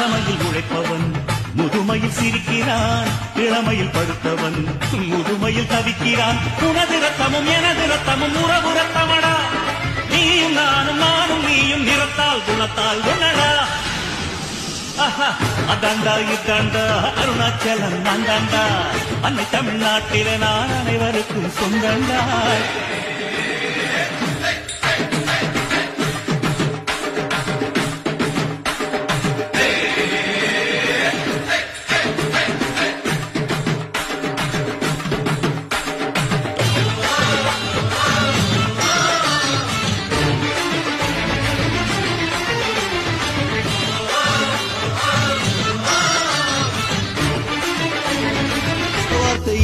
கடமையில் உழைப்பவன் முதுமையில் சிரிக்கிறான், இளமையில் படுத்தவன் முதுமையில் தவிக்கிறான். உனது ரத்தமும் எனது ரத்தமும் உறவு ரத்தமடா, நீயும் நானும் நானும் நீயும் நிறத்தால் குணத்தால் குணடா. அதாண்டா இதாண்டா அருணாச்சலம் நான்தாண்டா, அன்னை தமிழ்நாட்டில நான் அனைவருக்கும் சொந்தண்டா.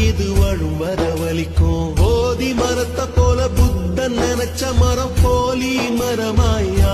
இது வாழும் வரவழிக்கும் போதி மரத்தை போல புத்தன் நினைச்ச மரம் போலி மரமாயா